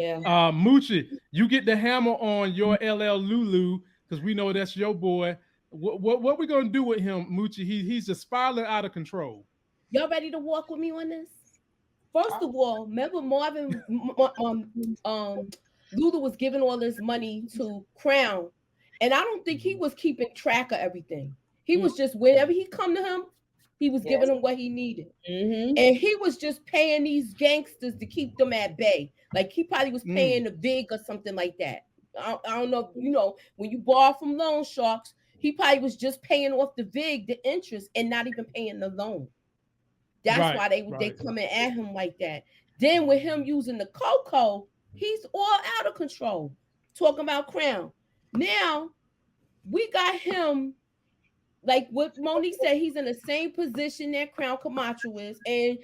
Yeah. Moochie, you get the hammer on your LL Lulu because we know that's your boy. What we gonna do with him, Moochie? He's just spiraling out of control. Y'all ready to walk with me on this? First of all, remember Marvin, Lulu was giving all this money to Crown, and I don't think he was keeping track of everything. He was just whenever he come to him, he was giving Yes. him what he needed, Mm-hmm. and he was just paying these gangsters to keep them at bay. Like he probably was Mm, paying the Vig or something like that. I don't know. You know, when you borrow from loan sharks, he probably was just paying off the Vig, the interest, and not even paying the loan. That's right, why they right. coming at him like that. Then with him using the cocoa, he's all out of control. Talking about Crown. Now we got him like what Monique said. He's in the same position that Crown Camacho is, and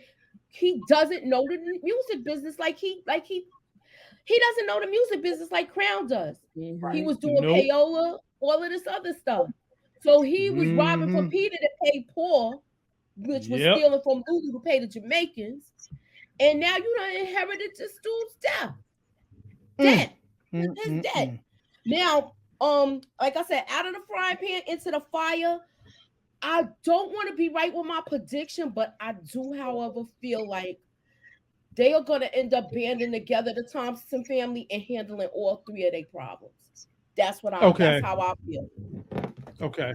he doesn't know the music business he doesn't know the music business like Crown does. He Mm-hmm. was doing Nope. payola, all of this other stuff. So he was robbing for Mm-hmm. Peter to pay Paul, which was Yep. stealing from Lulu to pay the Jamaicans. And now you done inherited this dude's death. Mm, Dead. mm, His mm, dead. mm. Now, like I said, out of the frying pan into the fire. I don't want to be right with my prediction, but I do, however, feel like they are going to end up banding together the Thompson family and handling all three of their problems. That's Okay. how I feel. Okay.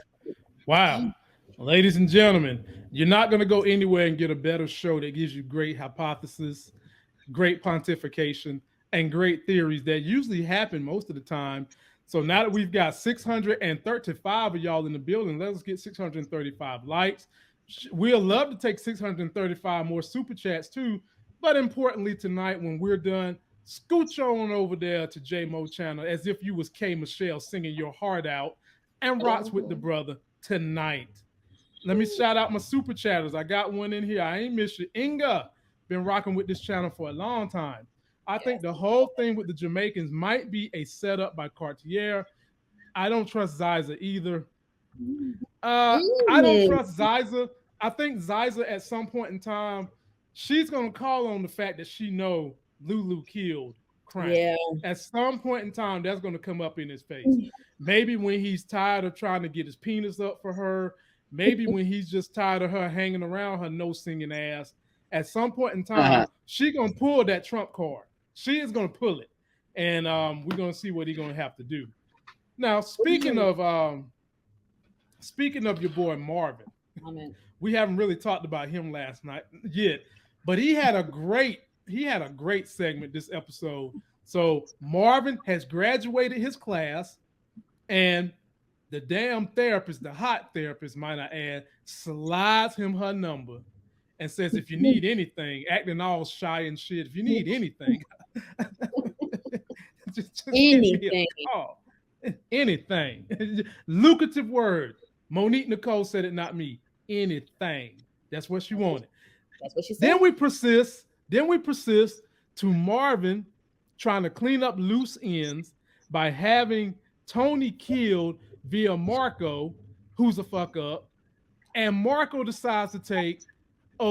Wow. Ladies and gentlemen, you're not going to go anywhere and get a better show that gives you great hypothesis, great pontification, and great theories that usually happen most of the time. So now that we've got 635 of y'all in the building, let's get 635 likes. We'll love to take 635 more super chats too. But importantly, tonight when we're done, scooch on over there to JMO channel as if you was K Michelle singing your heart out and rocks with the Mhm. brother tonight. Let me shout out my super chatters. I got one in here. I ain't miss you. Inga, been rocking with this channel for a long time. I think Yes. the whole thing with the Jamaicans might be a setup by Cartier. I don't trust Ziza either. I don't Mm-hmm. trust Ziza. I think Ziza at some point in time, she's gonna call on the fact that she know Lulu killed Crown. Yeah. At some point in time, that's gonna come up in his face. Maybe when he's tired of trying to get his penis up for her. Maybe when he's just tired of her hanging around her no singing ass. At some point in time, she gonna pull that trump card. She is gonna pull it, and we're gonna see what he's gonna have to do. Now, speaking of your boy Marvin, Amen. we haven't really talked about him last night yet, but he had a great segment this episode. So Marvin has graduated his class, and the damn therapist, the hot therapist, might I add, slides him her number and says, if you need anything, acting all shy and shit, if you need anything, just give me a Anything. call. Anything. Lucrative word. Monique Nicole said it, not me. Anything. That's what she wanted. That's what she said. Then we persist. Then we persist to Marvin trying to clean up loose ends by having Tony killed via Marco, who's a fuck up, and Marco decides to take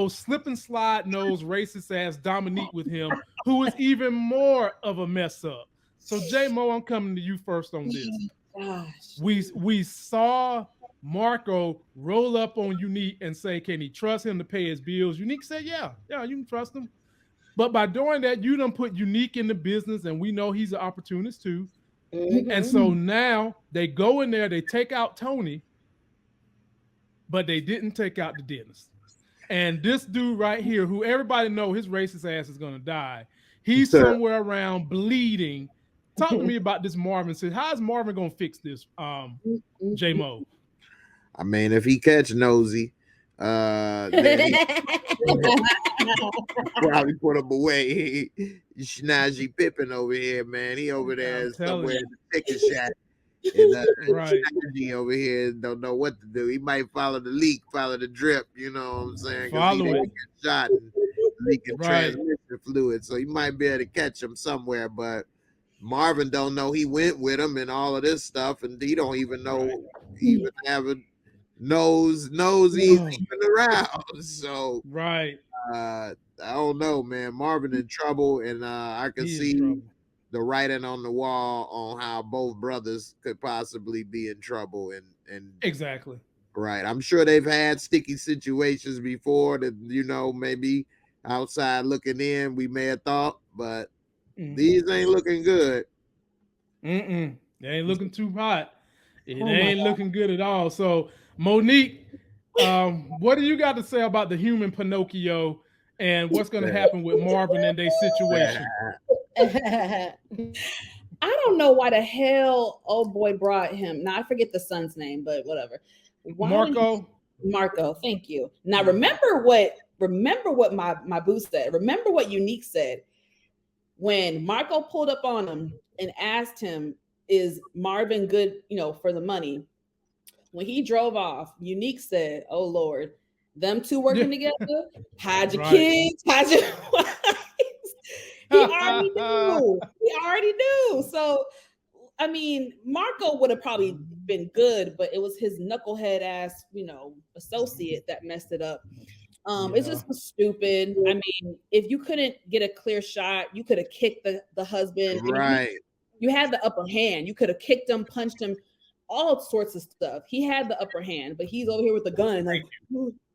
slip and slide nose racist ass Dominique with him, who is even more of a mess up. So J Mo, I'm coming to you first on this. Gosh. We saw Marco roll up on Unique and say, can he trust him to pay his bills? Unique said, yeah, you can trust him. But by doing that, you done put Unique in the business, and we know he's an opportunist too. And Mm-hmm. so now they go in there, they take out Tony, but they didn't take out the dentist. And this dude right here, who everybody know his racist ass is gonna die, he's somewhere around bleeding. Talk to me about this Marvin. Says, how's Marvin gonna fix this? J Mo. I mean, if he catch Nosy, then he probably put him away. Snazzy Pippin over here, man. He over there I'm telling somewhere you. in the chicken shack. And Right. Snazzy over here don't know what to do. He might follow the leak, follow the drip, you know what I'm saying? Because he Follow didn't it. get shot and leaking Right. transmission fluid. So he might be able to catch him somewhere, but Marvin don't know he went with him and all of this stuff, and he don't even know even having knows he's even around. So Right. I don't know, man. Marvin in trouble, and I can He in see trouble. the writing on the wall on how both brothers could possibly be in trouble, and Exactly. right. I'm sure they've had sticky situations before that, maybe outside looking in, we may have thought, but these ain't looking good. They ain't looking too hot. It ain't looking good at all. So, Monique, what do you got to say about the human Pinocchio and what's going to happen with Marvin and their situation? I don't know why the hell old boy brought him. Now I forget the son's name, but whatever. Marco, thank you. Now remember what my boo said. Remember what Unique said when Marco pulled up on him and asked him, "Is Marvin good, for the money?" When he drove off, Unique said, "Oh Lord, them two working together, hide your kids, hide your wives." He already knew. He already knew. So, I mean, Marco would have probably been good, but it was his knucklehead ass, associate that messed it up. It's just stupid. I mean, if you couldn't get a clear shot, you could have kicked the husband. Right. You had the upper hand. You could have kicked him, punched him, all sorts of stuff. He had the upper hand, but he's over here with the gun. Like,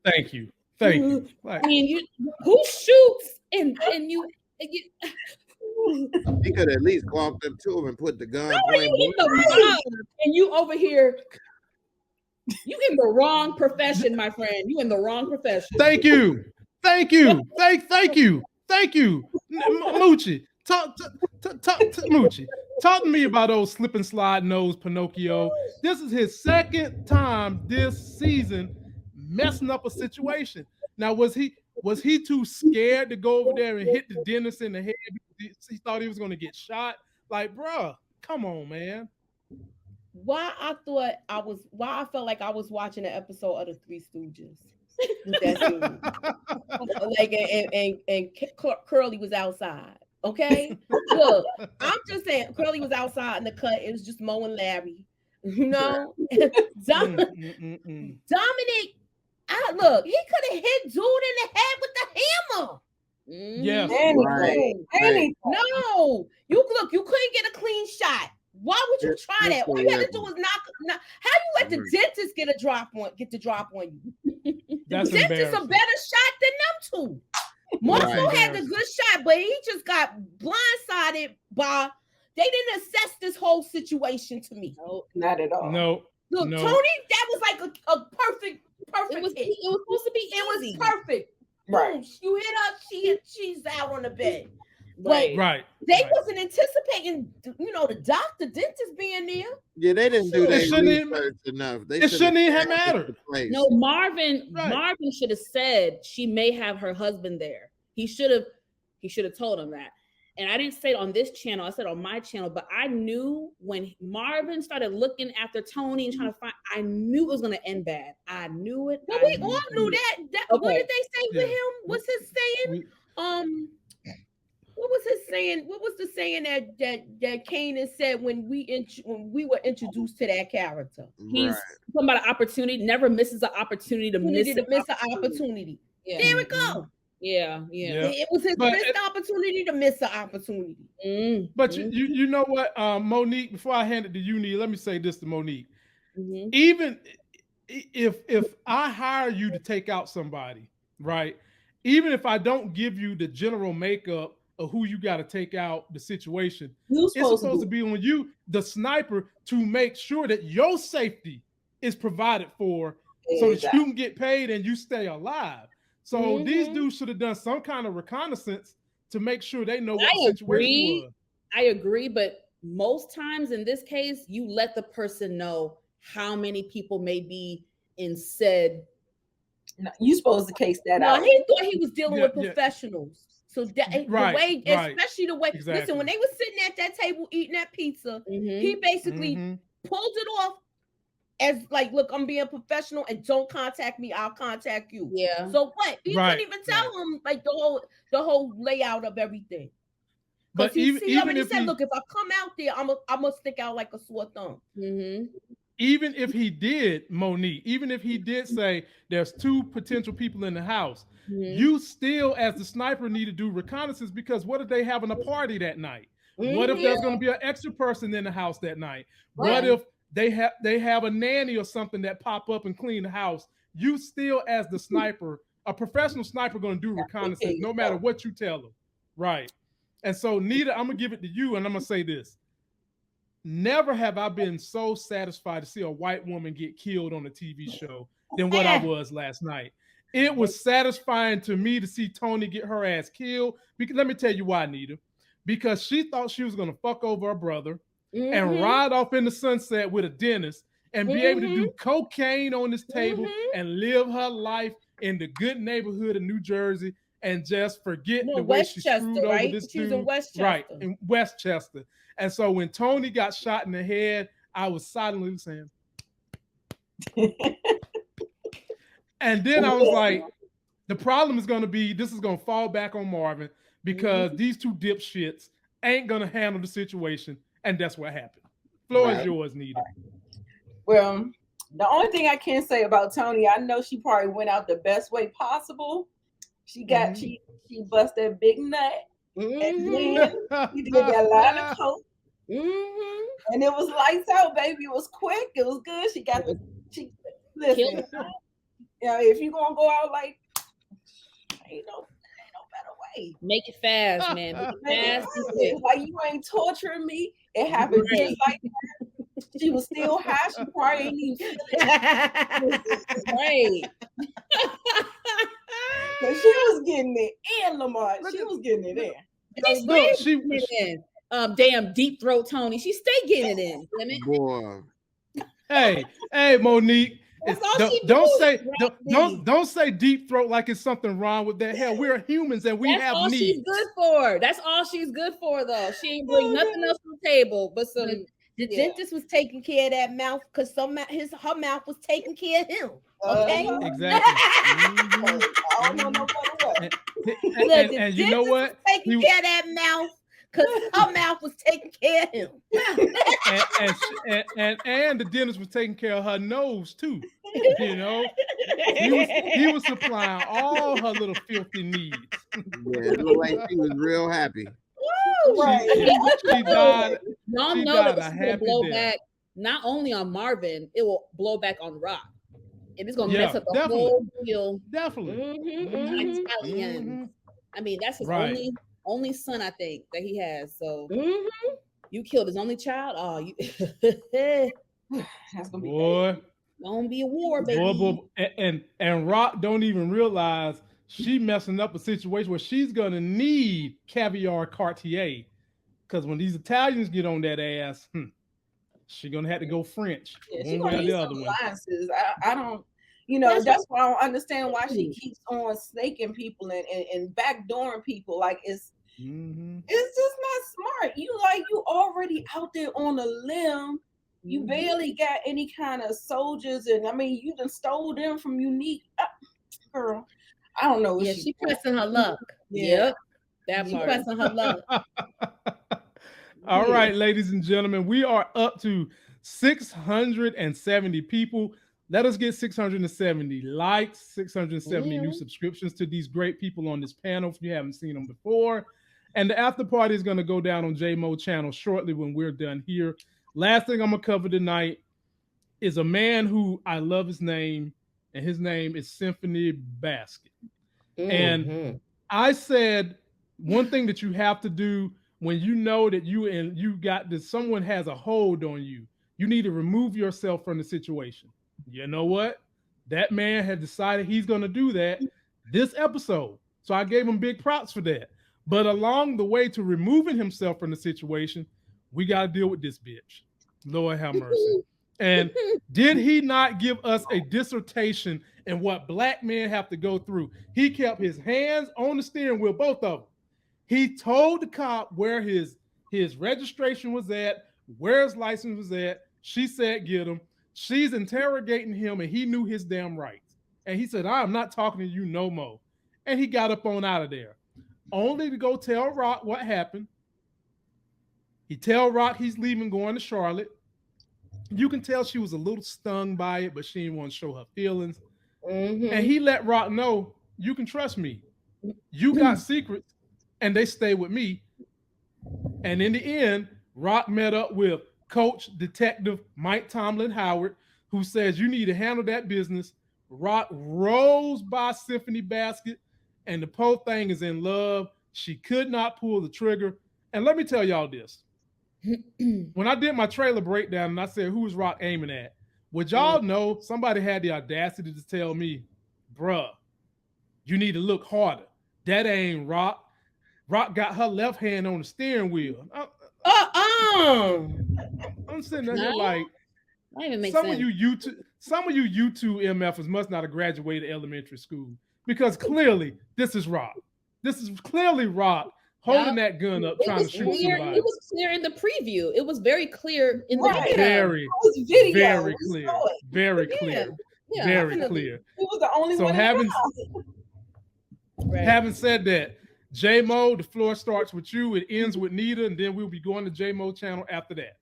Thank you. Like, I mean, who shoots and you. He could at least walk up to him and put the gun. And you over here, you in the wrong profession, my friend. You in the wrong profession. Thank you. Moochie, talk Moochie. Talk to me about old slip and slide nose Pinocchio. This is his second time this season messing up a situation. Now, was he too scared to go over there and hit the dentist in the head because he thought he was going to get shot? Like, bruh, come on, man. Why I felt like I was watching an episode of the Three Stooges. and Curly was outside. Okay, look, I'm just saying, Curly was outside in the cut. It was just Mo and Larry. Dominic. Look, he could have hit dude in the head with the hammer. Yes. Anything. No, you couldn't get a clean shot. Why would you try that? All you had to do was knock. How you let the dentist get the drop on you? That's the dentist a better shot than them two. Marco had the good shot, but he just got blindsided by. They didn't assess this whole situation to me. No, not at all. No. Look, Tony, that was like a perfect. It was supposed to be easy. It was perfect. Right. Boom, you hit her, she's out on the bed. Right. They wasn't anticipating, the dentist being there. Yeah, they didn't do that research enough. It shouldn't even have mattered. No, Marvin should have said she may have her husband there. He should have told him that. And I didn't say it on this channel. I said on my channel, but I knew when Marvin started looking after Tony and trying to find, I knew it was going to end bad. I knew it. Well, we all knew that. Okay. What did they say with him? What's his saying? What was his saying? What was the saying that Kanan said when we were introduced to that character? He's talking about an opportunity. Never misses an opportunity to miss an opportunity. Yeah. There we go. Yeah. It was his missed opportunity to miss an opportunity. But you know what, Monique, before I hand it to you, let me say this to Monique. Mm-hmm. Even if I hire you to take out somebody, right? Even if I don't give you the general makeup of who you got to take out the situation, it's supposed to be on you, the sniper, to make sure that your safety is provided for so that you can get paid and you stay alive. So these dudes should have done some kind of reconnaissance to make sure they know what the situation was. I agree, but most times in this case, you let the person know how many people may be in said. No, you supposed to case that out. He thought he was dealing with professionals. So that especially the way. Exactly. Listen, when they were sitting at that table eating that pizza, he basically pulled it off as like, look, I'm being professional and don't contact me. I'll contact you. Yeah. So what? He couldn't even tell him like the whole layout of everything. But he already said, look, if I come out there, I'm gonna stick out like a sore thumb. Even if he did, Monique, even if he did say there's two potential people in the house, you still, as the sniper, need to do reconnaissance, because what if they having a party that night? What if there's going to be an extra person in the house that night? Right. What if they have a nanny or something that pop up and clean the house? You still, as the sniper, a professional sniper, going to do reconnaissance no matter what you tell them, right? And so, Nita, I'm gonna give it to you, and I'm gonna say this: never have I been so satisfied to see a white woman get killed on a TV show than what I was last night. It was satisfying to me to see Tony get her ass killed. Because let me tell you why, Nita. Because she thought she was gonna fuck over her brother and ride off in the sunset with a dentist and be able to do cocaine on this table and live her life in the good neighborhood of New Jersey and just forget the way she screwed over this dude. In Westchester. Right, in Westchester. And so when Tony got shot in the head, I was silently saying, and then I was like, the problem is going to be, this is going to fall back on Marvin because these two dipshits ain't going to handle the situation. And that's what happened. Floor is yours, Nita. Well, the only thing I can say about Tony, I know she probably went out the best way possible. She got she bust that big nut, and then she did that line of coke, and it was lights out, baby. It was quick. It was good. She got the listen. You know, if you gonna go out like, ain't no better way. Make it fast, man. Make it fast and quick. Like you ain't torturing me. It happened just like that. She was still high. She probably ain't even feel it. Right. But she was getting it in, Lamont. She was getting it in. She in. Damn deep throat Tony. She stay getting it in. Boy. Hey, Monique. Don't say deep throat like it's something wrong with that. Hell, we're humans and we have needs. She's good for. That's all she's good for, though. She ain't bring nothing else to the table but some. The dentist was taking care of that mouth because her mouth was taking care of him. Okay, exactly. I don't know no better way. And you know what? Taking care of that mouth because her mouth was taking care of him. and the dentist was taking care of her nose too. You know, he was supplying all her little filthy needs. Yeah, it looked like she was real happy. Right. She died. Y'all know that this is gonna blow back not only on Marvin, it will blow back on Rock. And it's gonna mess up the whole deal. Definitely. I mean, that's his only son, I think, that he has. So you killed his only child. Oh, you That's gonna be gonna be a war, baby. Boy. And Rock don't even realize she messing up a situation where she's gonna need caviar Cartier, because when these Italians get on that ass, she's gonna have to go French. Yeah, one way or the other one. I don't, that's why I don't understand why she keeps on snaking people and backdooring people. Like it's just not smart. You already out there on a limb. You barely got any kind of soldiers, and I mean you done stole them from Unique. Girl, I don't know. Yeah, she pressing her luck. Yeah, that she pressing her luck. All right, ladies and gentlemen, we are up to 670 people. Let us get 670 likes, 670 new subscriptions to these great people on this panel if you haven't seen them before. And the after party is going to go down on JMO channel shortly when we're done here. Last thing I'm going to cover tonight is a man who I love his name, and his name is Symphony Basket. And I said one thing that you have to do when you know that you got this, someone has a hold on you, you need to remove yourself from the situation. You know what? That man had decided he's going to do that this episode. So I gave him big props for that. But along the way to removing himself from the situation, we got to deal with this bitch. Lord have mercy. And did he not give us a dissertation in what black men have to go through? He kept his hands on the steering wheel, both of them. He told the cop where his registration was at, where his license was at. She said, get him. She's interrogating him, and he knew his damn rights. And he said, I'm not talking to you no more. And he got up on out of there, only to go tell Rock what happened. He tell Rock he's leaving, going to Charlotte. You can tell she was a little stung by it, but she didn't want to show her feelings. And he let Rock know, you can trust me. You got secrets, and they stay with me. And in the end, Rock met up with Coach Detective Mike Tomlin Howard, who says you need to handle that business. Rock rolls by Symphony basket, and the poor thing is in love. She could not pull the trigger. And let me tell y'all this. When I did my trailer breakdown and I said, who is Rock aiming at? Would y'all know somebody had the audacity to tell me, bruh, you need to look harder. That ain't Rock. Rock got her left hand on the steering wheel. I'm sitting there like, some of you YouTube MFers must not have graduated elementary school, because clearly this is Rock. This is clearly Rock holding that gun up, trying to shoot somebody. It was clear in the preview. It was very clear in the video. Very clear. Very clear. Very clear. It was the only one. Having said that, J-Mo, the floor starts with you. It ends with Nita, and then we'll be going to J-Mo channel after that.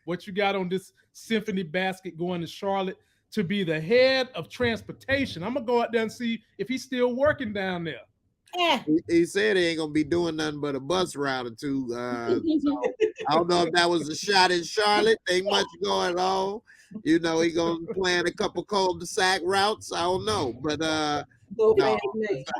What you got on this Symphony basket going to Charlotte to be the head of transportation? I'm going to go out there and see if he's still working down there. He said he ain't going to be doing nothing but a bus route or two. So I don't know if that was a shot in Charlotte. Ain't much going on. You know, he going to plan a couple cul-de-sac routes. I don't know. But no,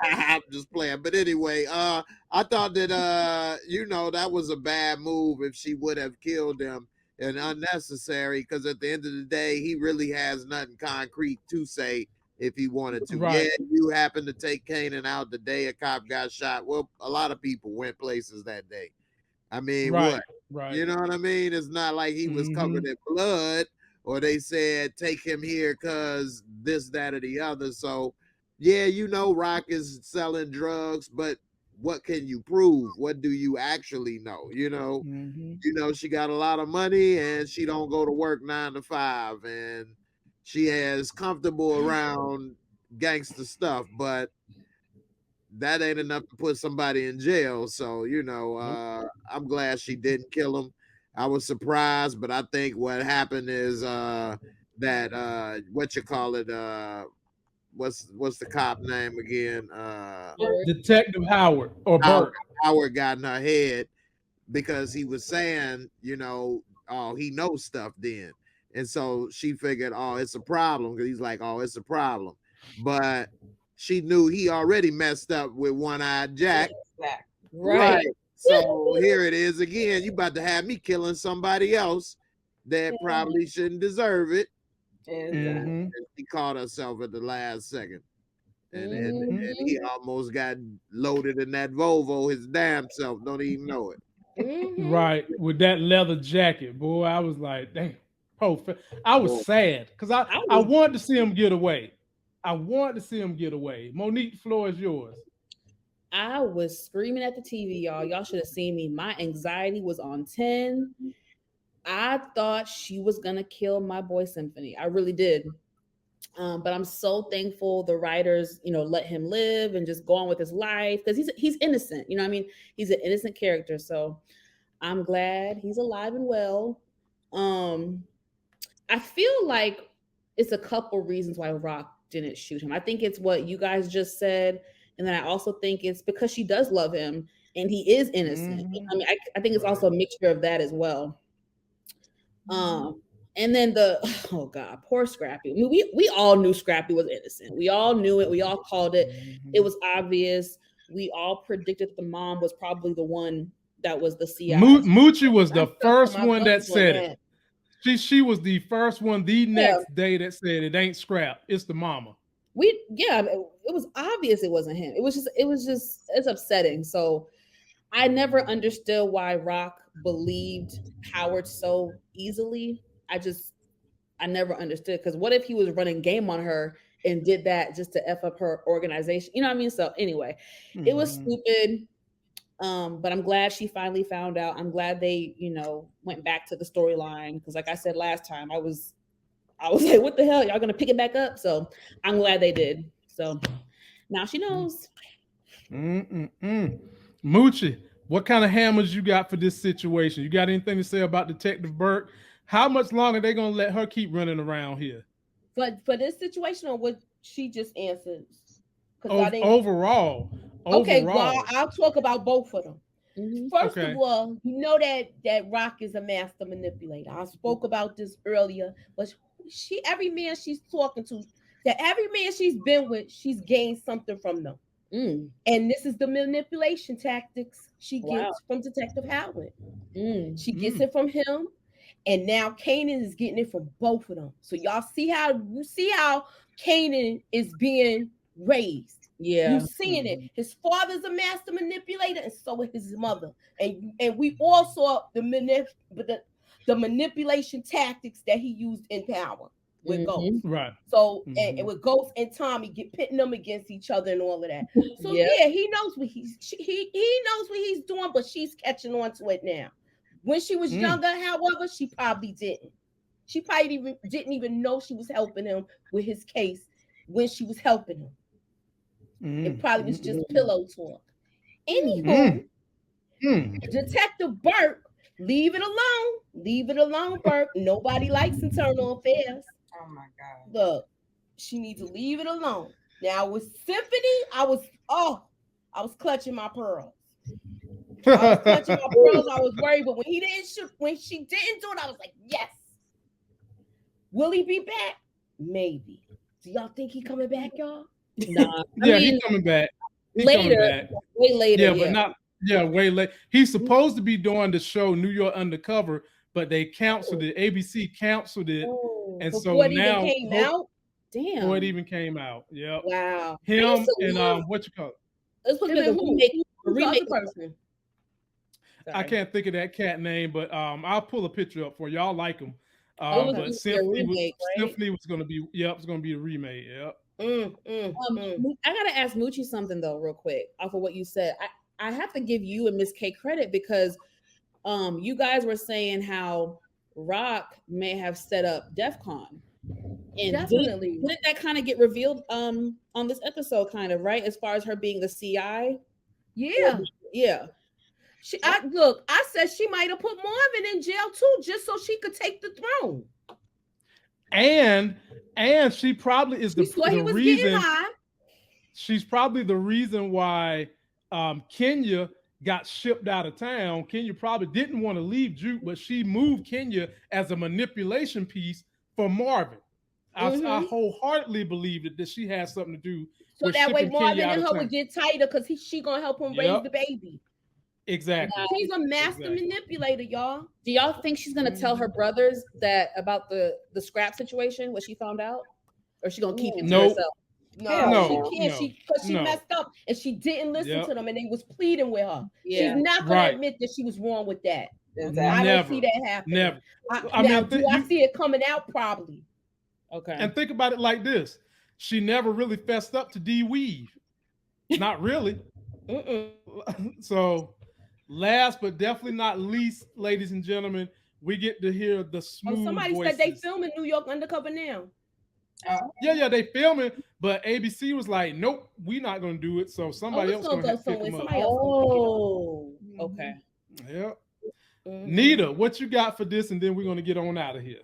I'm just playing. But anyway, I thought that, you know, that was a bad move if she would have killed him, and unnecessary, because at the end of the day, he really has nothing concrete to say if he wanted to. Right. Yeah, you happened to take Kanan out the day a cop got shot. Well, a lot of people went places that day. I mean, what? Right. You know what I mean? It's not like he was covered in blood, or they said take him here because this, that, or the other. So, yeah, you know, Rock is selling drugs, but what can you prove? What do you actually know? You know, you know, she got a lot of money and she don't go to work 9 to 5, and she has comfortable around gangster stuff, but that ain't enough to put somebody in jail. So, you know, I'm glad she didn't kill him. I was surprised, but I think what happened is that what you call it, what's the cop name again? Detective Howard or Burt. Howard got in her head because he was saying, you know, oh, he knows stuff then. And so she figured, oh, it's a problem, because he's like, oh, it's a problem. But she knew he already messed up with One-Eyed Jack. Right. So here it is again. You about to have me killing somebody else that probably shouldn't deserve it. And she caught herself at the last second. And he almost got loaded in that Volvo his damn self. Don't even know it. Right. With that leather jacket, boy, I was like, damn. I was sad because I wanted to see him get away. Monique, floor is yours. I was screaming at the TV, y'all. Y'all should have seen me. My anxiety was on 10. I thought she was gonna kill my boy Symphony. I really did. But I'm so thankful the writers, you know, let him live and just go on with his life, because he's innocent. You know what I mean? He's an innocent character. So I'm glad he's alive and well. I feel like it's a couple reasons why Rock didn't shoot him. I think it's what you guys just said. And then I also think it's because she does love him and he is innocent. I mean, I think it's also a mixture of that as well. And then oh God, poor Scrappy. I mean, we all knew Scrappy was innocent. We all knew it. We all called it. It was obvious. We all predicted that the mom was probably the one that was the CI. Moochie was the first one that said it. She was the first one the next day that said it ain't Scrap, it's the mama. It was obvious it wasn't him. It was just it's upsetting. So I never understood why Rock believed Howard so easily. I never understood, because what if he was running game on her and did that just to F up her organization? You know what I mean? So anyway, it was stupid. But I'm glad she finally found out. I'm glad they, you know, went back to the storyline, because like I said last time, I was like, what the hell? Y'all gonna pick it back up? So I'm glad they did. So now she knows. Moochie, what kind of hammers you got for this situation? You got anything to say about Detective Burke? How much longer are they gonna let her keep running around here? But for this situation, or what she just answered? Overall. Okay, well, I'll talk about both of them. First of all, you know that Rock is a master manipulator. I spoke about this earlier, but every man she's talking to, that every man she's been with, she's gained something from them. And this is the manipulation tactics she gets from Detective Howard. She gets it from him, and now Kanan is getting it from both of them. So y'all see how Kanan is being raised. Yeah, you're seeing it. His father's a master manipulator, and so is his mother. And we all saw the manipulation tactics that he used in Power with Ghost. Right. So and with Ghost and Tommy pitting them against each other and all of that. So yeah, he knows what he knows what he's doing, but she's catching on to it now. When she was younger, however, she probably didn't. She probably didn't even know she was helping him with his case when she was helping him. It probably was just pillow talk. Anywho, Detective Burke, leave it alone. Leave it alone, Burke. Nobody likes internal affairs. Oh my God. Look, she needs to leave it alone. Now with Symphony, I was clutching my pearls. I was worried, but when she didn't do it, I was like, yes. Will he be back? Maybe. Do y'all think he coming back, y'all? Nah. He's coming back. Way later. Yeah, but not way late. He's supposed to be doing the show New York Undercover, but they canceled it. ABC canceled it, and so now it came out. Damn, before it even came out. Yep. Wow. Him and what you call it? This was a remake person. I can't think of that cat name, but I'll pull a picture up for y'all. Like him. But Symphony was going to be. Yep, it's going to be a remake. Yep. I gotta ask Moochie something though, real quick, off of what you said. I have to give you and Miss K credit because you guys were saying how Rock may have set up DEF CON. And definitely didn't that kind of get revealed on this episode, kind of, right? As far as her being the CI? Yeah. I said she might have put Marvin in jail too, just so she could take the throne. And she probably is the reason. She's probably the reason why Kenya got shipped out of town. Kenya probably didn't want to leave Juke, but she moved Kenya as a manipulation piece for Marvin. I wholeheartedly believe that she has something to do. So that way Marvin and her would get tighter because she gonna help him raise the baby. Exactly. She's a master manipulator, y'all. Do y'all think she's gonna tell her brothers that about the scrap situation, what she found out, or she gonna keep it to herself? No, she can't. Because she messed up and she didn't listen to them, and they was pleading with her. She's not gonna admit that she was wrong with that. I don't see that happening. Never. I see it coming out? Probably. Okay. And think about it like this: she never really fessed up to D-Weave. Not really. So. Last but definitely not least, ladies and gentlemen, we get to hear the smooth somebody voices. said they filming New York Undercover now. Yeah, they filming, but ABC was like, nope, we're not going to do it. So somebody else going to have to pick them up. Okay. Yep. Nita, what you got for this? And then we're going to get on out of here.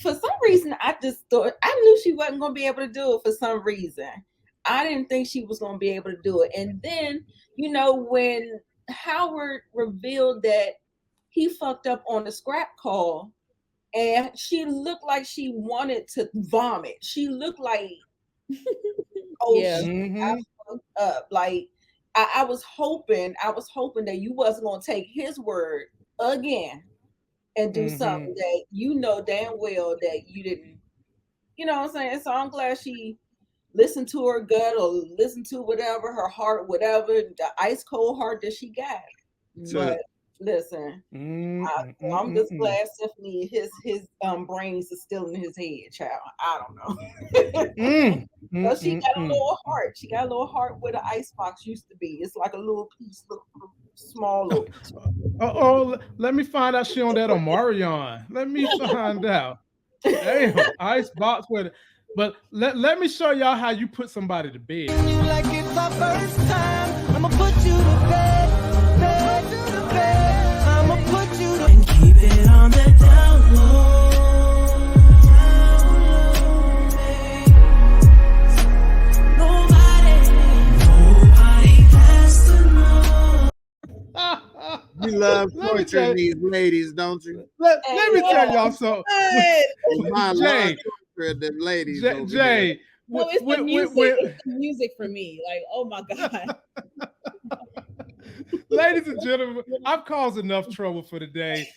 For some reason, I just thought, I knew she wasn't going to be able to do it for some reason. I didn't think she was going to be able to do it. And then, when Howard revealed that he fucked up on the scrap call and she looked like she wanted to vomit. She looked like, I fucked up. Like I was hoping that you wasn't going to take his word again and do something that damn well that you didn't, you know what I'm saying? So I'm glad she listened to her gut or listened to whatever, her heart, whatever, the ice cold heart that she got. But listen, I'm just glad Symphony, his brains are still in his head, child. I don't know. But she got a little heart. She got a little heart where the icebox used to be. It's like a little piece, small little. Let me find out she on that Omarion. Let me find out. Damn, icebox with it. But let me show y'all how you put somebody to bed. You like it's my first time. I'ma put you to bed. I'ma put you to and keep it on the down low. Nobody has to know. love Let me tell torturing these ladies, don't you? Let me tell y'all something. My love Jay, torturing them ladies. over here. Jay, No, it's the music. It's the music for me. Like, oh my God. ladies and gentlemen, I've caused enough trouble for today.